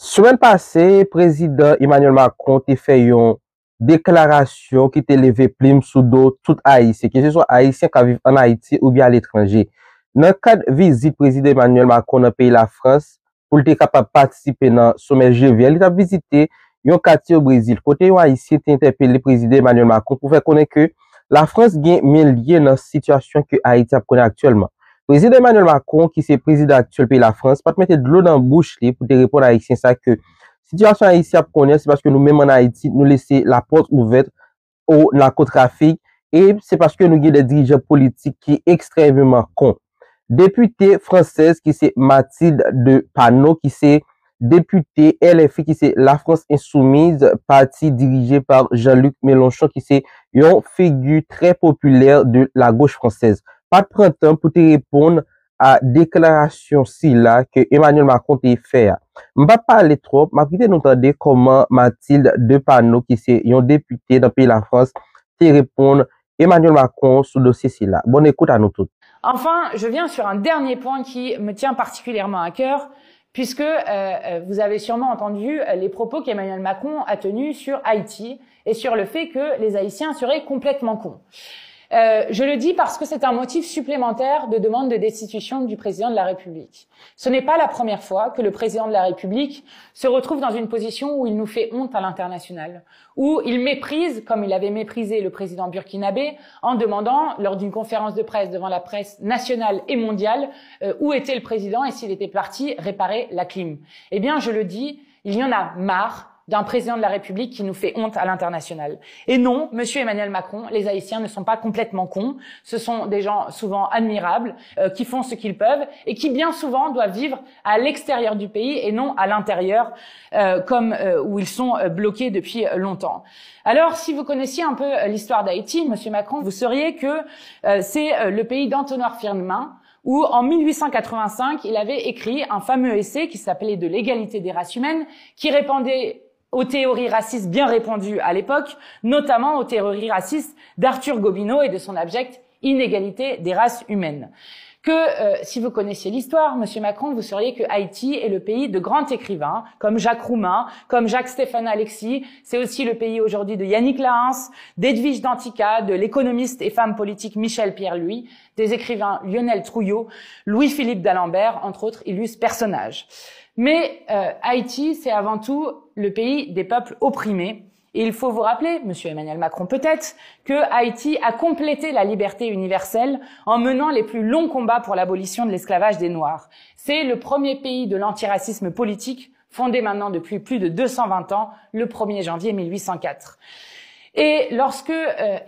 Semaine passée, président Emmanuel Macron a fait une déclaration qui était levée plume sous dos tout Haïtien, que ce soit Haïtien qui vivent en Haïti ou bien à l'étranger. Dans le cadre de visite président Emmanuel Macron dans le pays de la France, pour être capable de participer dans le sommet G20, il a visité un quartier au Brésil. Côté un Haïtien a interpellé le président Emmanuel Macron pour faire connaître que la France gagne mieux lié dans la situation que Haïti connaît actuellement. Président Emmanuel Macron, qui c'est président actuel pays de la France, pas te mettre de l'eau dans la bouche pour te répondre à Haïtien ça que situation haïtienne connaît, c'est parce que nous-mêmes en Haïti, nous laissons la porte ouverte au narcotrafic et c'est parce que nous avons des dirigeants politiques qui sont extrêmement cons. Députée française qui c'est Mathilde de Panot, qui c'est députée LFI, qui c'est la France Insoumise, parti dirigé par Jean-Luc Mélenchon, qui c'est une figure très populaire de la gauche française. Pas de printemps pour te répondre à déclaration si là que Emmanuel Macron t'a fait. Je ne vais pas parler trop, mais nous entendre comment Mathilde de Panot, qui c'est une députée dans le pays de la France, te répondre Emmanuel Macron sur le dossier si là. Bonne écoute à nous tous. Enfin, je viens sur un dernier point qui me tient particulièrement à cœur, puisque vous avez sûrement entendu les propos qu'Emmanuel Macron a tenus sur Haïti et sur le fait que les Haïtiens seraient complètement cons. Je le dis parce que c'est un motif supplémentaire de demande de destitution du président de la République. Ce n'est pas la première fois que le président de la République se retrouve dans une position où il nous fait honte à l'international, où il méprise, comme il avait méprisé le président burkinabé, en demandant, lors d'une conférence de presse devant la presse nationale et mondiale, où était le président et s'il était parti réparer la clim. Eh bien, je le dis, il y en a marre d'un président de la République qui nous fait honte à l'international. Et non, monsieur Emmanuel Macron, les Haïtiens ne sont pas complètement cons. Ce sont des gens souvent admirables, qui font ce qu'ils peuvent et qui bien souvent doivent vivre à l'extérieur du pays et non à l'intérieur, où ils sont bloqués depuis longtemps. Alors, si vous connaissiez un peu l'histoire d'Haïti, monsieur Macron, vous sauriez que c'est le pays d'Antoine Firmin, où en 1885, il avait écrit un fameux essai qui s'appelait « De l'égalité des races humaines », qui répondait aux théories racistes bien répandues à l'époque, notamment aux théories racistes d'Arthur Gobineau et de son abjecte « Inégalité des races humaines ». Si vous connaissiez l'histoire, monsieur Macron, vous sauriez que Haïti est le pays de grands écrivains, comme Jacques Roumain, comme Jacques-Stéphane Alexis. C'est aussi le pays aujourd'hui de Yannick Lahens, d'Edwige Danticat, de l'économiste et femme politique Michel Pierre-Louis, des écrivains Lionel Trouillot, Louis-Philippe d'Alembert, entre autres illustres personnages. Mais Haïti, c'est avant tout le pays des peuples opprimés. Et il faut vous rappeler, monsieur Emmanuel Macron peut-être, que Haïti a complété la liberté universelle en menant les plus longs combats pour l'abolition de l'esclavage des Noirs. C'est le premier pays de l'antiracisme politique, fondé maintenant depuis plus de 220 ans, le 1er janvier 1804. Et lorsque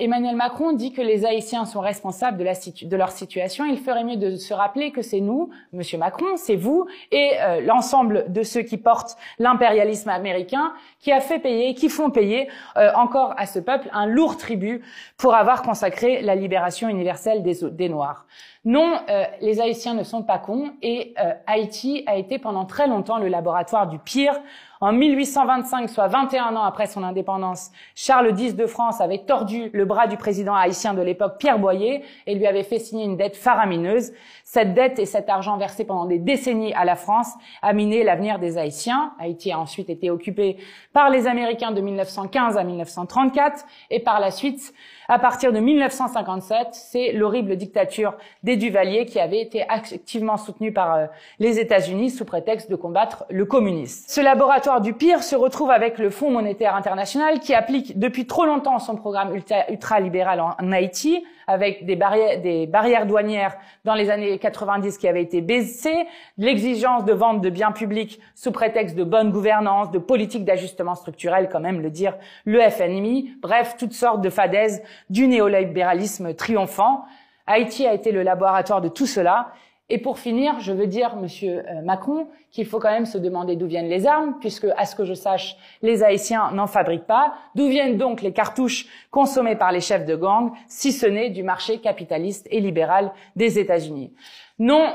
Emmanuel Macron dit que les Haïtiens sont responsables de leur situation, il ferait mieux de se rappeler que c'est nous, monsieur Macron, c'est vous et l'ensemble de ceux qui portent l'impérialisme américain qui a fait payer, qui font payer encore à ce peuple un lourd tribut pour avoir consacré la libération universelle des Noirs. Non, les Haïtiens ne sont pas cons et Haïti a été pendant très longtemps le laboratoire du pire. En 1825, soit 21 ans après son indépendance, Charles X de France avait tordu le bras du président haïtien de l'époque, Pierre Boyer, et lui avait fait signer une dette faramineuse. Cette dette et cet argent versé pendant des décennies à la France a miné l'avenir des Haïtiens. Haïti a ensuite été occupé par les Américains de 1915 à 1934, et par la suite, à partir de 1957, c'est l'horrible dictature des Duvalier qui avait été activement soutenue par les États-Unis sous prétexte de combattre le communisme. Ce laboratoire du pire se retrouve avec le Fonds monétaire international qui applique depuis trop longtemps son programme ultralibéral en Haïti, avec des barrières douanières dans les années 90 qui avaient été baissées, l'exigence de vente de biens publics sous prétexte de bonne gouvernance, de politique d'ajustement structurel, quand même le dire le FMI, bref, toutes sortes de fadaises du néolibéralisme triomphant. Haïti a été le laboratoire de tout cela. Et pour finir, je veux dire, monsieur Macron, qu'il faut quand même se demander d'où viennent les armes, puisque, à ce que je sache, les Haïtiens n'en fabriquent pas. D'où viennent donc les cartouches consommées par les chefs de gang, si ce n'est du marché capitaliste et libéral des États-Unis? Non,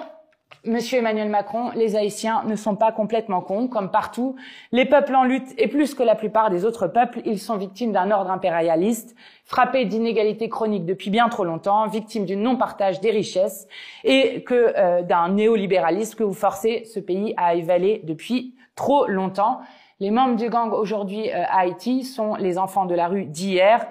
Monsieur Emmanuel Macron, les Haïtiens ne sont pas complètement cons. Comme partout, les peuples en lutte, et plus que la plupart des autres peuples, ils sont victimes d'un ordre impérialiste, frappé d'inégalités chroniques depuis bien trop longtemps, victimes du non-partage des richesses et d'un néolibéralisme que vous forcez ce pays à avaler depuis trop longtemps. Les membres du gang aujourd'hui à Haïti sont les enfants de la rue d'hier,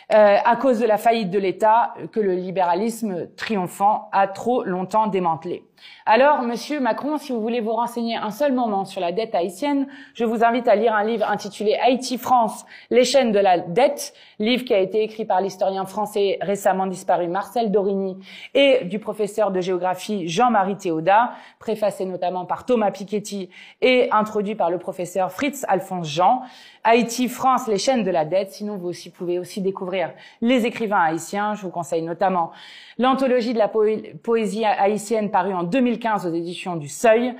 à cause de la faillite de l'État que le libéralisme triomphant a trop longtemps démantelé. Alors, Monsieur Macron, si vous voulez vous renseigner un seul moment sur la dette haïtienne, je vous invite à lire un livre intitulé Haïti-France, les chaînes de la dette, livre qui a été écrit par l'historien français récemment disparu Marcel Dorigny et du professeur de géographie Jean-Marie Théodat, préfacé notamment par Thomas Piketty et introduit par le professeur Fritz-Alphonse Jean. Haïti-France, les chaînes de la dette. Sinon, vous pouvez aussi découvrir les écrivains haïtiens. Je vous conseille notamment l'anthologie de la poésie haïtienne parue en 2015 aux éditions du Seuil.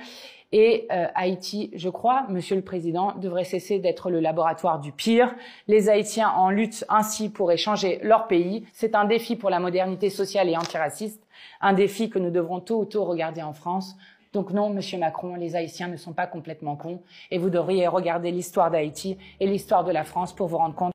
Et Haïti, je crois, Monsieur le Président, devrait cesser d'être le laboratoire du pire. Les Haïtiens en lutte ainsi pour changer leur pays. C'est un défi pour la modernité sociale et antiraciste, un défi que nous devrons tôt ou tôt regarder en France. Donc non, Monsieur Macron, les Haïtiens ne sont pas complètement cons et vous devriez regarder l'histoire d'Haïti et l'histoire de la France pour vous rendre compte